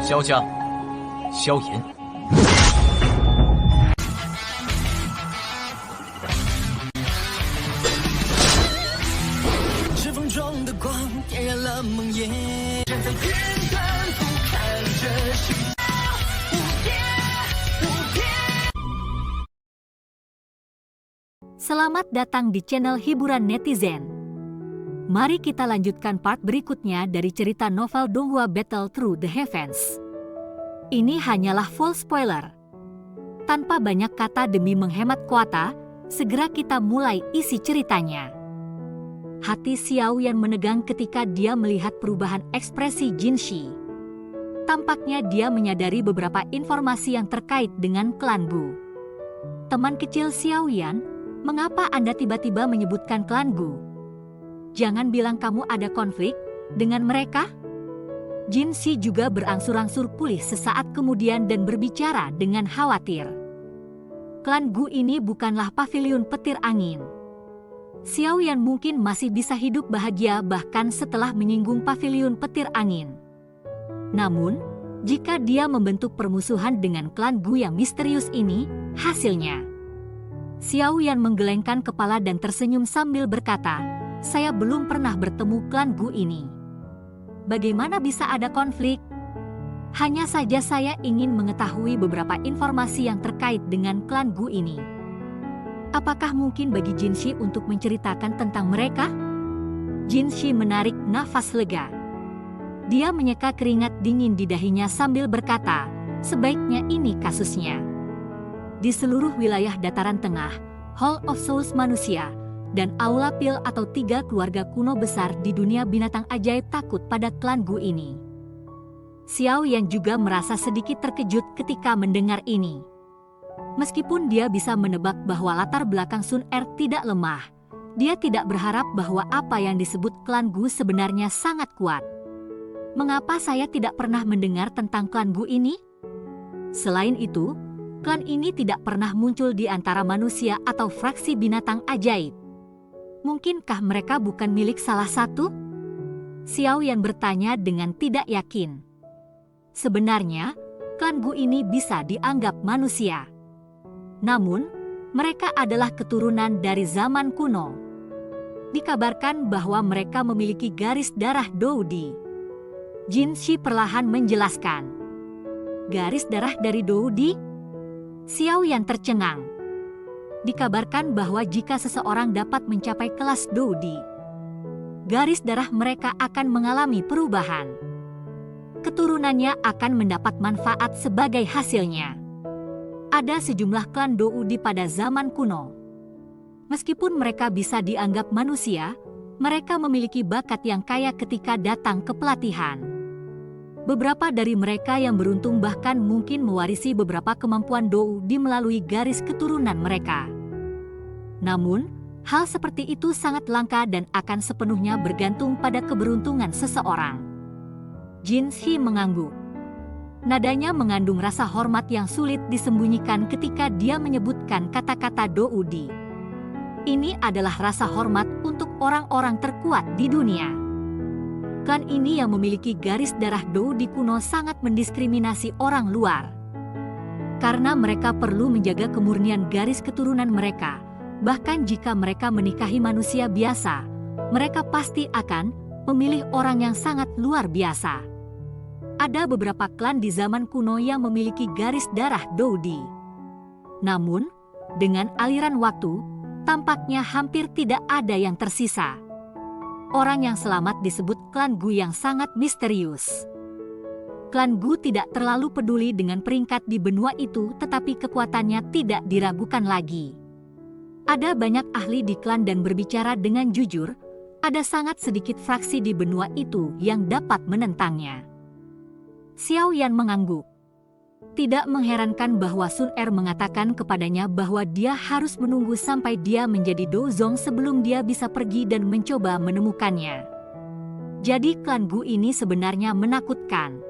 萧家、萧炎。指缝中的光点燃了梦魇，站在云端俯瞰着世界无边无边。 Selamat datang di channel hiburan netizen. Mari kita lanjutkan part berikutnya dari cerita novel Donghua Battle Through the Heavens. Ini hanyalah full spoiler. Tanpa banyak kata demi menghemat kuota, segera kita mulai isi ceritanya. Hati Xiao Yan menegang ketika dia melihat perubahan ekspresi Jin Shi. Tampaknya dia menyadari beberapa informasi yang terkait dengan klan Gu. Teman kecil Xiao Yan, mengapa Anda tiba-tiba menyebutkan klan Gu? Jangan bilang kamu ada konflik dengan mereka? Jin Shi juga berangsur-angsur pulih sesaat kemudian dan berbicara dengan khawatir. Klan Gu ini bukanlah paviliun petir angin. Xiao Yan mungkin masih bisa hidup bahagia bahkan setelah menyinggung paviliun petir angin. Namun, jika dia membentuk permusuhan dengan klan Gu yang misterius ini, hasilnya. Xiao Yan menggelengkan kepala dan tersenyum sambil berkata, "Saya belum pernah bertemu klan Gu ini. Bagaimana bisa ada konflik? Hanya saja saya ingin mengetahui beberapa informasi yang terkait dengan klan Gu ini. Apakah mungkin bagi Jin Shi untuk menceritakan tentang mereka?" Jin Shi menarik nafas lega. Dia menyeka keringat dingin di dahinya sambil berkata, "Sebaiknya ini kasusnya." Di seluruh wilayah dataran tengah, Hall of Souls manusia, dan Aula Pil atau 3 keluarga kuno besar di dunia binatang ajaib takut pada klan Gu ini. Xiao Yan juga merasa sedikit terkejut ketika mendengar ini. Meskipun dia bisa menebak bahwa latar belakang Sun Er tidak lemah, dia tidak berharap bahwa apa yang disebut klan Gu sebenarnya sangat kuat. Mengapa saya tidak pernah mendengar tentang klan Gu ini? Selain itu, klan ini tidak pernah muncul di antara manusia atau fraksi binatang ajaib. Mungkinkah mereka bukan milik salah satu? Xiao Yan bertanya dengan tidak yakin. Sebenarnya, klan Gu ini bisa dianggap manusia. Namun, mereka adalah keturunan dari zaman kuno. Dikabarkan bahwa mereka memiliki garis darah Doudi. Jin Shi perlahan menjelaskan. Garis darah dari Doudi? Xiao Yan tercengang. Dikabarkan bahwa jika seseorang dapat mencapai kelas Doudi, garis darah mereka akan mengalami perubahan. Keturunannya akan mendapat manfaat sebagai hasilnya. Ada sejumlah klan Doudi pada zaman kuno. Meskipun mereka bisa dianggap manusia, mereka memiliki bakat yang kaya ketika datang ke pelatihan. Beberapa dari mereka yang beruntung bahkan mungkin mewarisi beberapa kemampuan Doudi melalui garis keturunan mereka. Namun, hal seperti itu sangat langka dan akan sepenuhnya bergantung pada keberuntungan seseorang. Jin Shi mengangguk. Nadanya mengandung rasa hormat yang sulit disembunyikan ketika dia menyebutkan kata-kata Doudi. Ini adalah rasa hormat untuk orang-orang terkuat di dunia. Klan ini yang memiliki garis darah Doudi kuno sangat mendiskriminasi orang luar. Karena mereka perlu menjaga kemurnian garis keturunan mereka, bahkan jika mereka menikahi manusia biasa, mereka pasti akan memilih orang yang sangat luar biasa. Ada beberapa klan di zaman kuno yang memiliki garis darah Doudi. Namun, dengan aliran waktu, tampaknya hampir tidak ada yang tersisa. Orang yang selamat disebut klan Gu yang sangat misterius. Klan Gu tidak terlalu peduli dengan peringkat di benua itu, tetapi kekuatannya tidak diragukan lagi. Ada banyak ahli di klan dan berbicara dengan jujur, ada sangat sedikit fraksi di benua itu yang dapat menentangnya. Xiao Yan mengangguk. Tidak mengherankan bahwa Sun Er mengatakan kepadanya bahwa dia harus menunggu sampai dia menjadi Dozong sebelum dia bisa pergi dan mencoba menemukannya. Jadi klan Gu ini sebenarnya menakutkan.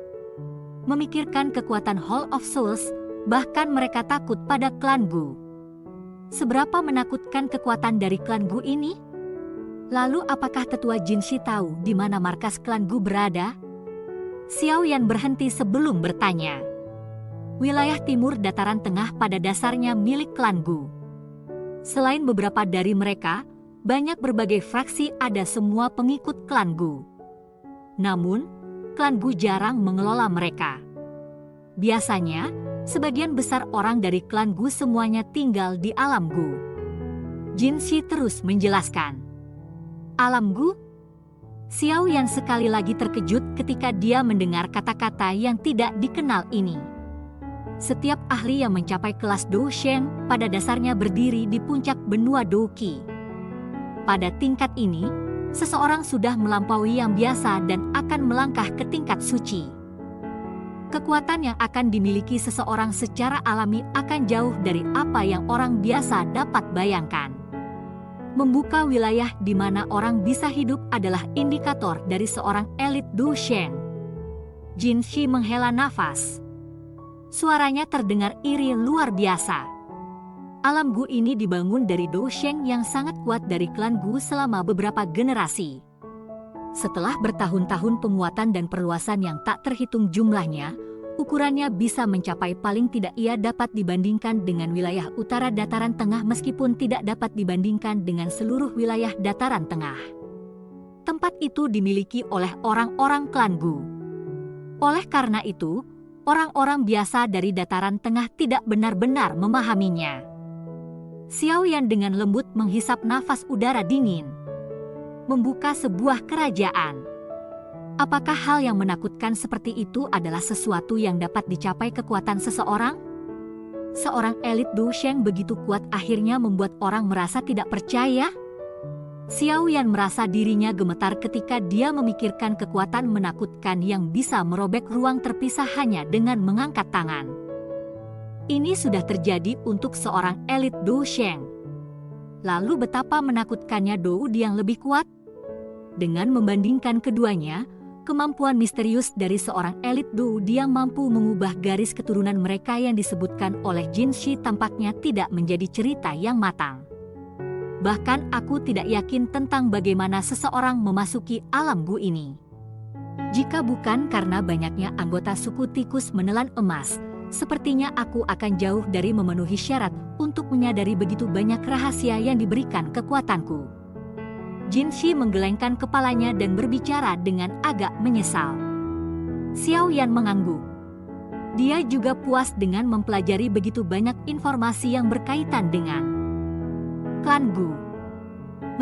Memikirkan kekuatan Hall of Souls, bahkan mereka takut pada klan Gu. Seberapa menakutkan kekuatan dari klan Gu ini? Lalu apakah tetua Jin Shi tahu di mana markas klan Gu berada? Xiao Yan berhenti sebelum bertanya. Wilayah timur dataran tengah pada dasarnya milik klan Gu. Selain beberapa dari mereka, banyak berbagai fraksi ada semua pengikut klan Gu. Namun, klan Gu jarang mengelola mereka. Biasanya, sebagian besar orang dari klan Gu semuanya tinggal di alam Gu. Jin Shi terus menjelaskan. Alam Gu? Xiao Yan sekali lagi terkejut ketika dia mendengar kata-kata yang tidak dikenal ini. Setiap ahli yang mencapai kelas Dou Shen pada dasarnya berdiri di puncak benua Douqi. Pada tingkat ini, seseorang sudah melampaui yang biasa dan akan melangkah ke tingkat suci. Kekuatan yang akan dimiliki seseorang secara alami akan jauh dari apa yang orang biasa dapat bayangkan. Membuka wilayah di mana orang bisa hidup adalah indikator dari seorang elit Dou Shen. Jin Shi menghela nafas. Suaranya terdengar iri luar biasa. Alam Gu ini dibangun dari Dou Shen yang sangat kuat dari klan Gu selama beberapa generasi. Setelah bertahun-tahun penguatan dan perluasan yang tak terhitung jumlahnya, ukurannya bisa mencapai paling tidak ia dapat dibandingkan dengan wilayah utara dataran tengah meskipun tidak dapat dibandingkan dengan seluruh wilayah dataran tengah. Tempat itu dimiliki oleh orang-orang klan Gu. Oleh karena itu, orang-orang biasa dari dataran tengah tidak benar-benar memahaminya. Xiao Yan dengan lembut menghisap nafas udara dingin. Membuka sebuah kerajaan. Apakah hal yang menakutkan seperti itu adalah sesuatu yang dapat dicapai kekuatan seseorang? Seorang elit Dou Shen begitu kuat akhirnya membuat orang merasa tidak percaya? Xiao Yan merasa dirinya gemetar ketika dia memikirkan kekuatan menakutkan yang bisa merobek ruang terpisah hanya dengan mengangkat tangan. Ini sudah terjadi untuk seorang elit Dou Shen. Lalu betapa menakutkannya Dou yang lebih kuat? Dengan membandingkan keduanya, kemampuan misterius dari seorang elit Dou yang mampu mengubah garis keturunan mereka yang disebutkan oleh Jin Shi tampaknya tidak menjadi cerita yang matang. Bahkan aku tidak yakin tentang bagaimana seseorang memasuki alam Gu ini. Jika bukan karena banyaknya anggota suku tikus menelan emas, sepertinya aku akan jauh dari memenuhi syarat untuk menyadari begitu banyak rahasia yang diberikan kekuatanku. Jin Shi menggelengkan kepalanya dan berbicara dengan agak menyesal. Xiao Yan mengangguk. Dia juga puas dengan mempelajari begitu banyak informasi yang berkaitan dengan klan Gu.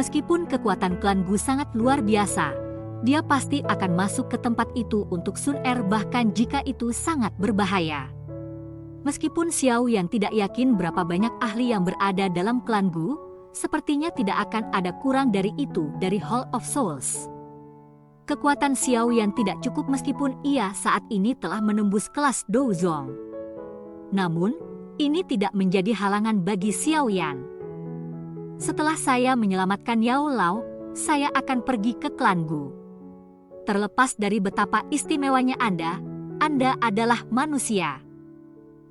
Meskipun kekuatan klan Gu sangat luar biasa, dia pasti akan masuk ke tempat itu untuk Sun Er bahkan jika itu sangat berbahaya. Meskipun Xiao Yan tidak yakin berapa banyak ahli yang berada dalam klan Gu, sepertinya tidak akan ada kurang dari itu dari Hall of Souls. Kekuatan Xiao Yan tidak cukup meskipun ia saat ini telah menembus kelas Dou Zong. Namun, ini tidak menjadi halangan bagi Xiao Yan. Setelah saya menyelamatkan Yao Lao, saya akan pergi ke klan Gu. Terlepas dari betapa istimewanya Anda adalah manusia.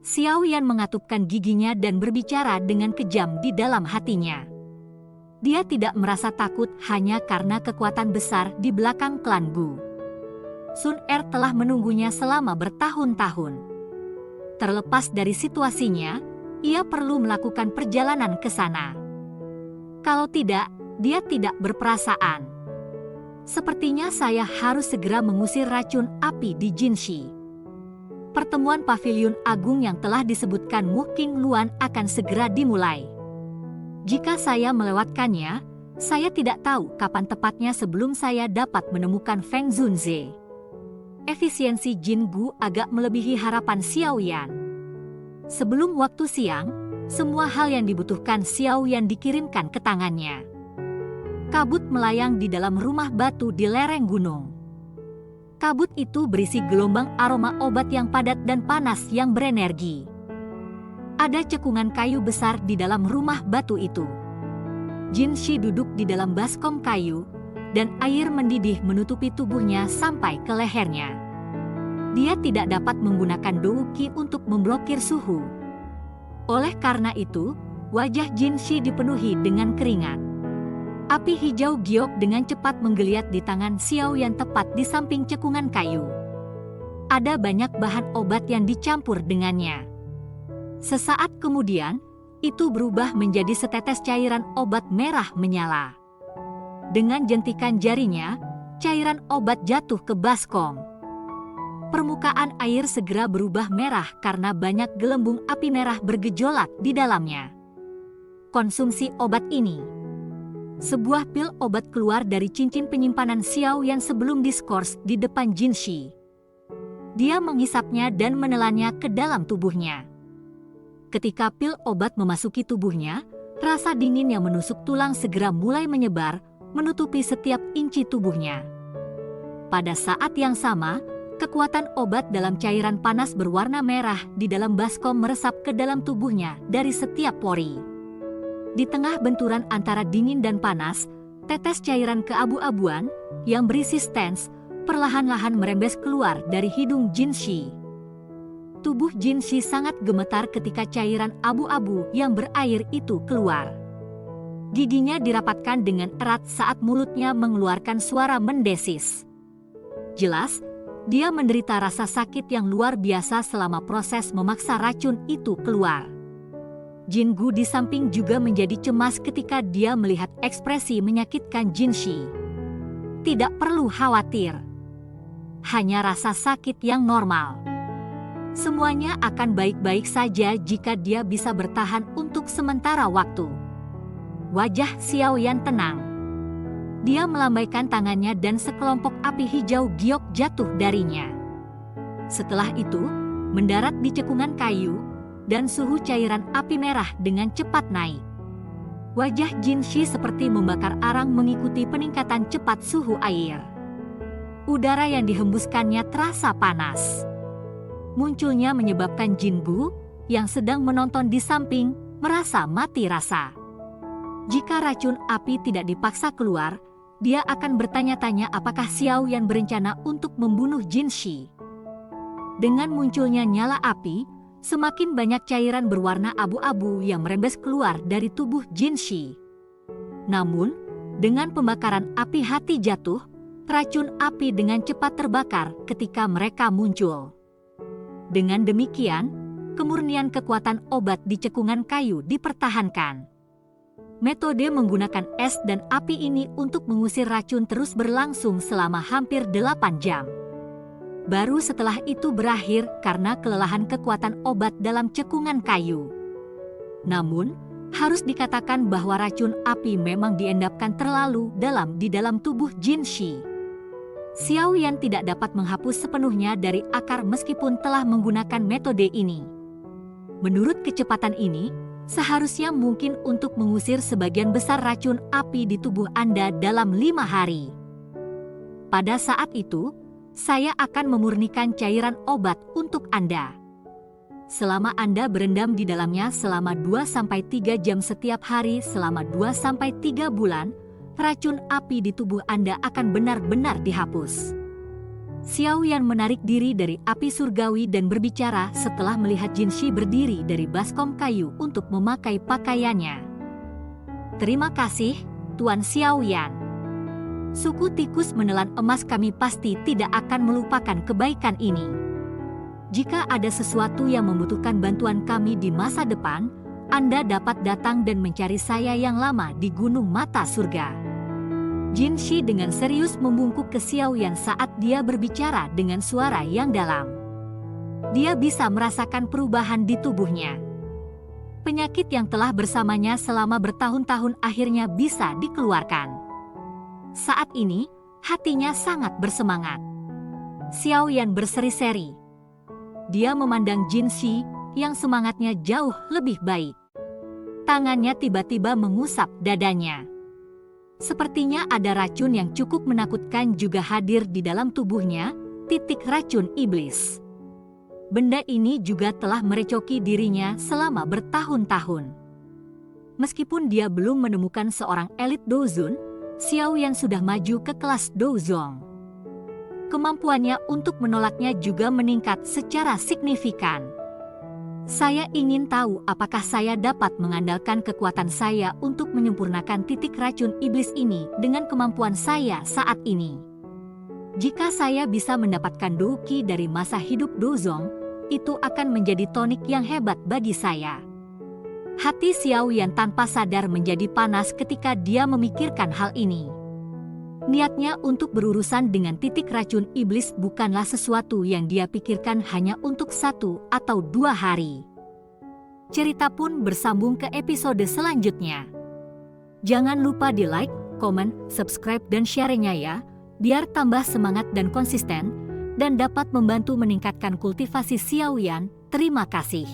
Xiao Yan mengatupkan giginya dan berbicara dengan kejam di dalam hatinya. Dia tidak merasa takut hanya karena kekuatan besar di belakang klan Gu. Sun Er telah menunggunya selama bertahun-tahun. Terlepas dari situasinya, ia perlu melakukan perjalanan ke sana. Kalau tidak, dia tidak berperasaan. Sepertinya saya harus segera mengusir racun api di Jin Shi. Pertemuan pavilion agung yang telah disebutkan Mu King Luan akan segera dimulai. Jika saya melewatkannya, saya tidak tahu kapan tepatnya sebelum saya dapat menemukan Feng Zunze. Efisiensi Jin Gu agak melebihi harapan Xiao Yan. Sebelum waktu siang, semua hal yang dibutuhkan Xiao Yan dikirimkan ke tangannya. Kabut melayang di dalam rumah batu di lereng gunung. Kabut itu berisi gelombang aroma obat yang padat dan panas yang berenergi. Ada cekungan kayu besar di dalam rumah batu itu. Jin Shi duduk di dalam baskom kayu, dan air mendidih menutupi tubuhnya sampai ke lehernya. Dia tidak dapat menggunakan Douqi untuk memblokir suhu. Oleh karena itu, wajah Jin Shi dipenuhi dengan keringat. Api hijau giok dengan cepat menggeliat di tangan Xiao Yan tepat di samping cekungan kayu. ada banyak bahan obat yang dicampur dengannya. Sesaat kemudian, itu berubah menjadi setetes cairan obat merah menyala. Dengan jentikan jarinya, cairan obat jatuh ke baskom. Permukaan air segera berubah merah karena banyak gelembung api merah bergejolak di dalamnya. Konsumsi obat ini. Sebuah pil obat keluar dari cincin penyimpanan Xiao Yan sebelum diskors di depan Jinshi. Dia menghisapnya dan menelannya ke dalam tubuhnya. Ketika pil obat memasuki tubuhnya, rasa dingin yang menusuk tulang segera mulai menyebar, menutupi setiap inci tubuhnya. Pada saat yang sama, kekuatan obat dalam cairan panas berwarna merah di dalam baskom meresap ke dalam tubuhnya dari setiap pori. Di tengah benturan antara dingin dan panas, tetes cairan keabu-abuan yang berisi stents perlahan-lahan merembes keluar dari hidung Jinshi. Tubuh Jinshi sangat gemetar ketika cairan abu-abu yang berair itu keluar. Giginya dirapatkan dengan erat saat mulutnya mengeluarkan suara mendesis. Jelas, dia menderita rasa sakit yang luar biasa selama proses memaksa racun itu keluar. Jingu di samping juga menjadi cemas ketika dia melihat ekspresi menyakitkan Jinshi. Tidak perlu khawatir. Hanya rasa sakit yang normal. Semuanya akan baik-baik saja jika dia bisa bertahan untuk sementara waktu. Wajah Xiao Yan tenang. Dia melambaikan tangannya dan sekelompok api hijau giok jatuh darinya. Setelah itu, mendarat di cekungan kayu, dan suhu cairan api merah dengan cepat naik. Wajah Jinshi seperti membakar arang mengikuti peningkatan cepat suhu air. Udara yang dihembuskannya terasa panas. Munculnya menyebabkan Jingu, yang sedang menonton di samping, merasa mati rasa. Jika racun api tidak dipaksa keluar, dia akan bertanya-tanya apakah Xiao Yan berencana untuk membunuh Jinshi. Dengan munculnya nyala api, semakin banyak cairan berwarna abu-abu yang merembes keluar dari tubuh Jinshi. Namun, dengan pembakaran api hati jatuh, racun api dengan cepat terbakar ketika mereka muncul. Dengan demikian, kemurnian kekuatan obat di cekungan kayu dipertahankan. Metode menggunakan es dan api ini untuk mengusir racun terus berlangsung selama hampir 8 jam. Baru setelah itu berakhir karena kelelahan kekuatan obat dalam cekungan kayu. Namun, harus dikatakan bahwa racun api memang diendapkan terlalu dalam di dalam tubuh Jinshi. Xiao Yan tidak dapat menghapus sepenuhnya dari akar meskipun telah menggunakan metode ini. Menurut kecepatan ini, seharusnya mungkin untuk mengusir sebagian besar racun api di tubuh Anda dalam 5 hari. Pada saat itu, saya akan memurnikan cairan obat untuk Anda. Selama Anda berendam di dalamnya selama 2-3 jam setiap hari selama 2-3 bulan, racun api di tubuh Anda akan benar-benar dihapus. Xiao Yan menarik diri dari api surgawi dan berbicara setelah melihat Jinshi berdiri dari baskom kayu untuk memakai pakaiannya. Terima kasih, Tuan Xiao Yan. Suku tikus menelan emas kami pasti tidak akan melupakan kebaikan ini. Jika ada sesuatu yang membutuhkan bantuan kami di masa depan, Anda dapat datang dan mencari saya yang lama di Gunung Mata Surga. Jinshi dengan serius membungkuk ke Xiao Yan saat dia berbicara dengan suara yang dalam. Dia bisa merasakan perubahan di tubuhnya. Penyakit yang telah bersamanya selama bertahun-tahun akhirnya bisa dikeluarkan. Saat ini, hatinya sangat bersemangat. Xiao Yan berseri-seri. Dia memandang Jinshi yang semangatnya jauh lebih baik. Tangannya tiba-tiba mengusap dadanya. Sepertinya ada racun yang cukup menakutkan juga hadir di dalam tubuhnya, titik racun iblis. Benda ini juga telah merecoki dirinya selama bertahun-tahun. Meskipun dia belum menemukan seorang elit Dozun, Xiao Yan sudah maju ke kelas Dozong. Kemampuannya untuk menolaknya juga meningkat secara signifikan. Saya ingin tahu apakah saya dapat mengandalkan kekuatan saya untuk menyempurnakan titik racun iblis ini dengan kemampuan saya saat ini. Jika saya bisa mendapatkan Douqi dari masa hidup Dozong, itu akan menjadi tonik yang hebat bagi saya. Hati Xiaoyan tanpa sadar menjadi panas ketika dia memikirkan hal ini. Niatnya untuk berurusan dengan titik racun iblis bukanlah sesuatu yang dia pikirkan hanya untuk 1 atau 2 hari. Cerita pun bersambung ke episode selanjutnya. Jangan lupa di like, komen, subscribe dan share-nya ya, biar tambah semangat dan konsisten, dan dapat membantu meningkatkan kultivasi Xiaoyan. Terima kasih.